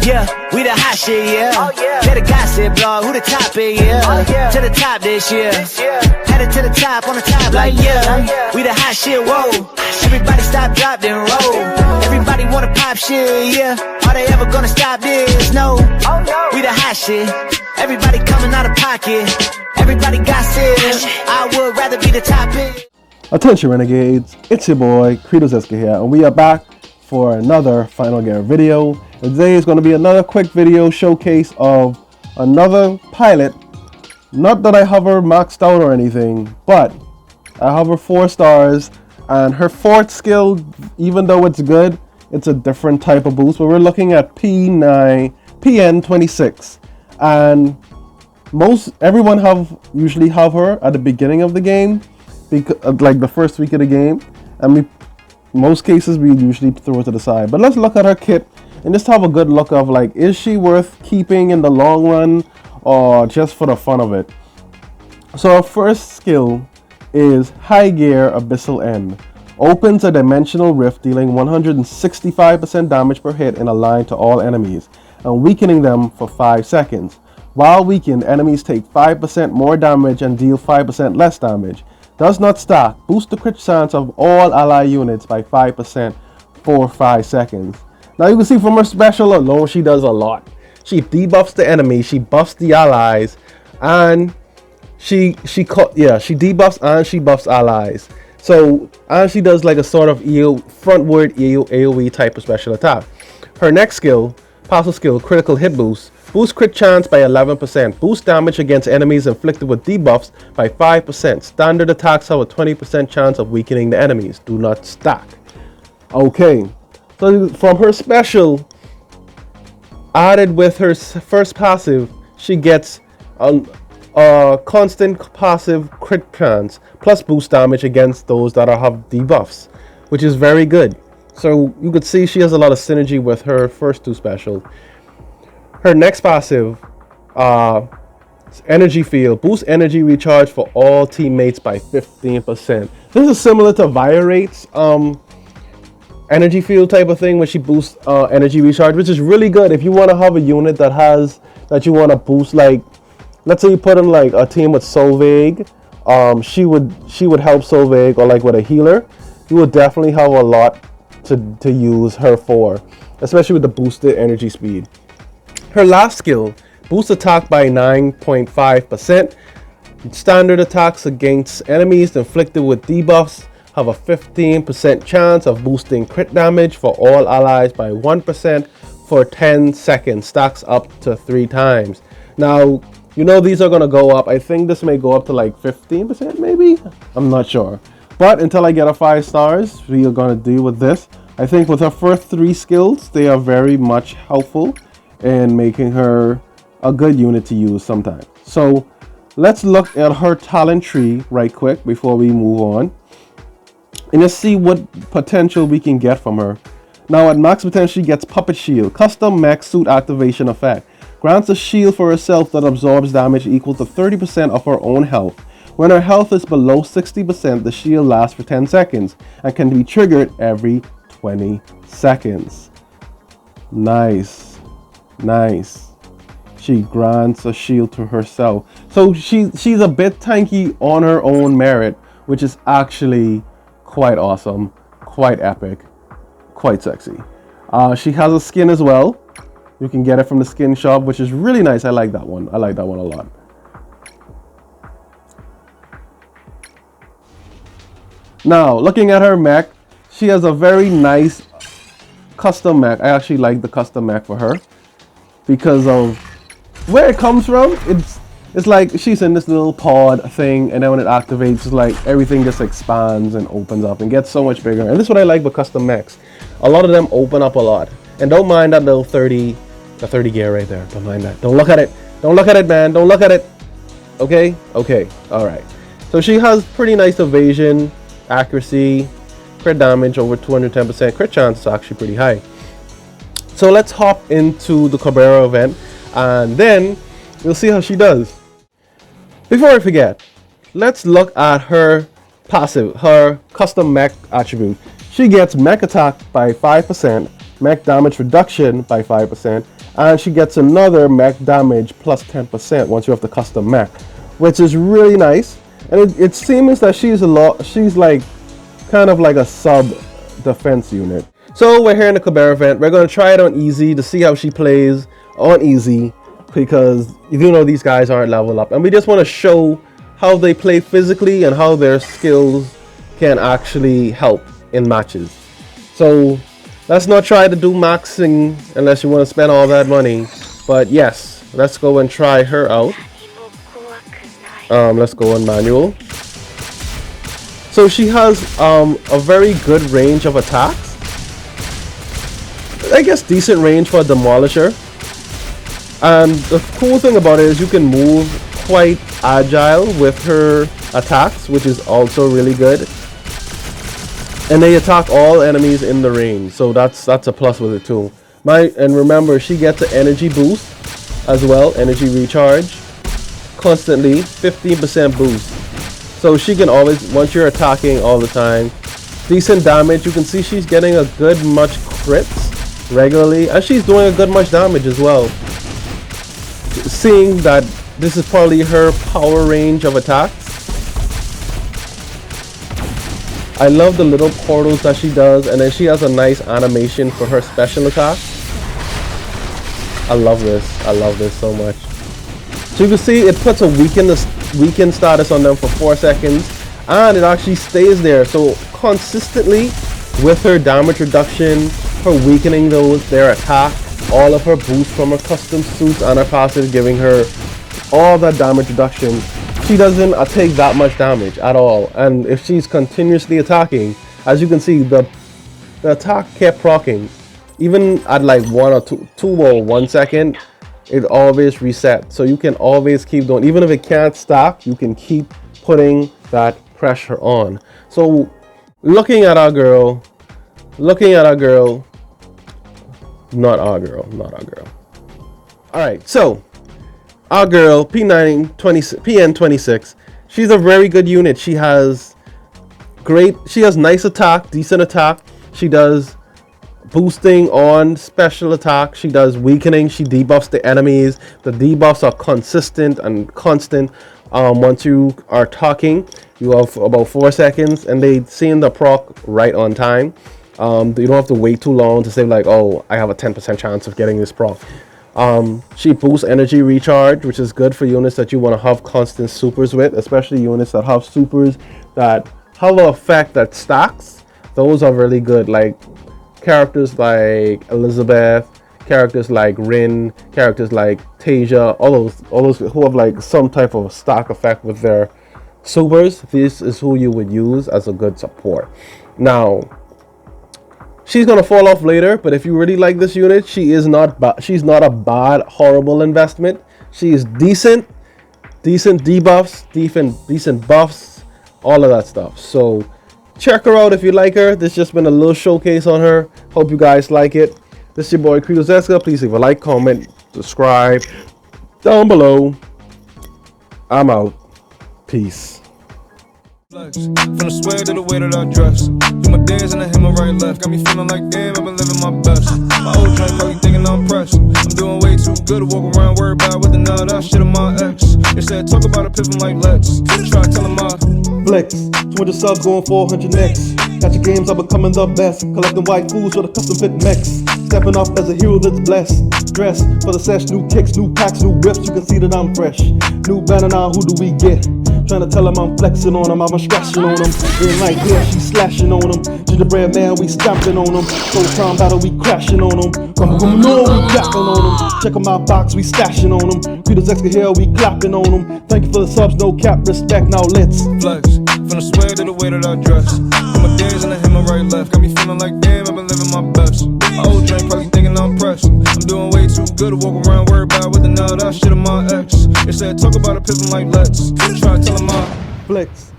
Yeah, we the hot shit, yeah. Oh, yeah. Let the gossip blog, who the top is, yeah. Oh, yeah. To the top this year. Headed to the top on the top like, yeah. We the hot shit, whoa. Everybody stop, drop, then roll. Everybody wanna pop shit, yeah. Are they ever gonna stop this? No. Oh, no. We the hot shit. Everybody coming out of pocket. Everybody got sales. I would rather be the top end. Attention Renegades, it's your boy Kredozetska here, and we are back for another Final Gear video. And today is going to be another quick video showcase of another pilot. Not that I hover maxed out or anything, but I hover 4 stars, and her 4th skill, even though it's good, it's a different type of boost. But we're looking at PN26, and everyone usually have her at the beginning of the game, like the first week of the game, and most cases we usually throw it to the side. But let's look at her kit and just have a good look of, like, is she worth keeping in the long run or just for the fun of it? So our first skill is High Gear Abyssal End. Opens a dimensional rift, dealing 165% damage per hit in a line to all enemies and weakening them for 5 seconds. While weakened, enemies take 5% more damage and deal 5% less damage. Does not stack. Boost the crit chance of all ally units by 5% for 5 seconds. Now you can see from her special alone, she does a lot. She debuffs the enemy, she buffs the allies, and she debuffs and she buffs allies. So, and she does like a sort of frontward AoE type of special attack. Her next skill, passive skill, critical hit boost. Boost crit chance by 11%. Boost damage against enemies inflicted with debuffs by 5%. Standard attacks have a 20% chance of weakening the enemies. Do not stack. Okay, so from her special, added with her first passive, she gets a constant passive crit chance plus boost damage against those that have debuffs, which is very good. So you could see she has a lot of synergy with her first 2 special. Her next passive, Energy Field. Boosts energy recharge for all teammates by 15%. This is similar to Viorate's Energy Field type of thing, where she boosts energy recharge, which is really good if you want to have a unit that you want to boost. Like, let's say you put in like a team with Solveig, she would help Solveig, or like with a healer, you would definitely have a lot to use her for, especially with the boosted energy speed. Her last skill, boost attack by 9.5%. Standard attacks against enemies inflicted with debuffs have a 15% chance of boosting crit damage for all allies by 1% for 10 seconds. Stacks up to 3 times. Now, you know these are going to go up. I think this may go up to like 15% maybe. I'm not sure. But until I get a 5 stars, we are going to deal with this. I think with her first 3 skills, they are very much helpful and making her a good unit to use sometimes. So let's look at her talent tree right quick before we move on, and just see what potential we can get from her. Now at max potential, she gets Puppet Shield, custom mech suit activation effect. Grants a shield for herself that absorbs damage equal to 30% of her own health. When her health is below 60%, the shield lasts for 10 seconds and can be triggered every 20 seconds. Nice. She grants a shield to herself, so she's a bit tanky on her own merit, which is actually quite awesome, quite epic, quite sexy. She has a skin as well. You can get it from the skin shop, which is really nice. I like that one. I like that one a lot. Now looking at her mech, she has a very nice custom mech. I actually like the custom mech for her because of where it comes from. It's like she's in this little pod thing, and then when it activates, it's like everything just expands and opens up and gets so much bigger. And this is what I like with custom mechs. A lot of them open up a lot. And don't mind that little 30 gear right there. Don't mind that. Don't look at it. Don't look at it, man. Don't look at it. Okay? Okay. Alright. So she has pretty nice evasion, accuracy, crit damage over 210%. Crit chance is actually pretty high. So let's hop into the Cabrera event, and then we'll see how she does. Before I forget, let's look at her passive, her custom mech attribute. She gets mech attack by 5%, mech damage reduction by 5%, and she gets another mech damage plus 10% once you have the custom mech, which is really nice. And it seems that she's like kind of like a sub defense unit. So we're here in the Caber event. We're going to try it on easy to see how she plays on easy, because you know these guys aren't level up, and we just want to show how they play physically and how their skills can actually help in matches. So let's not try to do maxing unless you want to spend all that money. But yes, let's go and try her out. Let's go on manual. So she has a very good range of attacks. I guess decent range for a demolisher. And the cool thing about it is you can move quite agile with her attacks, which is also really good. And they attack all enemies in the range, so that's a plus with it too. And remember, she gets an energy boost as well, energy recharge, constantly 15% boost. So she can always, once you're attacking all the time, decent damage. You can see she's getting a good much crits regularly, and she's doing a good much damage as well. Seeing that this is probably her power range of attacks. I love the little portals that she does, and then she has a nice animation for her special attack. I love this so much. So you can see it puts a weaken status on them for 4 seconds, and it actually stays there. So consistently with her damage reduction, her weakening their attack, all of her boosts from her custom suits and her passive giving her all that damage reduction, she doesn't take that much damage at all. And if she's continuously attacking, as you can see, the attack kept proccing. Even at like 1 or 2 or 1 second, it always resets. So you can always keep doing, even if it can't stack, you can keep putting that pressure on. So looking at our girl, not our girl. All right, so our girl, PN26, she's a very good unit. She has nice attack, decent attack. She does boosting on special attack. She does weakening. She debuffs the enemies. The debuffs are consistent and constant. Once you are talking, you have about 4 seconds, and they send the proc right on time. You don't have to wait too long to say like, oh, I have a 10% chance of getting this proc. She boosts energy recharge, which is good for units that you want to have constant supers with, especially units that have supers that have an effect that stacks. Those are really good, like characters like Elizabeth, characters like Rin, characters like Tasia, all those who have like some type of stack effect with their supers. This is who you would use as a good support. Now, she's gonna fall off later, but if you really like this unit, she's not a bad, horrible investment. She is decent debuffs, decent buffs, all of that stuff. So check her out if you like her. This just been a little showcase on her. Hope you guys like it. This is your boy kredozetska. Please leave a like, comment, subscribe down below. I'm out. Peace. From the swag to the way that I dress, do my dance and I hit my right left. Got me feeling like damn, I've been living my best. My old drink probably thinking I'm pressed. I'm doing way too good to walk around worried about with the nut out shit of my ex. They said talk about a pimpin' like let's try to tell them my Flex, 200 subs going 400 next. Got your games, I'm becoming the best. Collecting white fools with a custom fit mechs. Stepping off as a hero that's blessed. Dress for the sesh, new kicks, new packs, new whips. You can see that I'm fresh. New banner now, who do we get? Trying to tell them I'm flexing on them, I'm scratching on them. Green light here, she slashing on them. Gingerbread man, we stamping on them. Full time battle, we crashing on them. Come on, we clapping on them. Check on my box, we stashing on them. kredozetska here, we clapping on them. Thank you for the subs, no cap, respect, now let's flex. From the swag to the way that I dress, do my dance and I hit my right left. Got me feeling like damn, I've been living my best. My old drink probably thinking I'm pressed. I'm doing way too good to walk around worried about with the nut out shit of my ex. They said talk about a pimpin' like let's try to tell them my flex.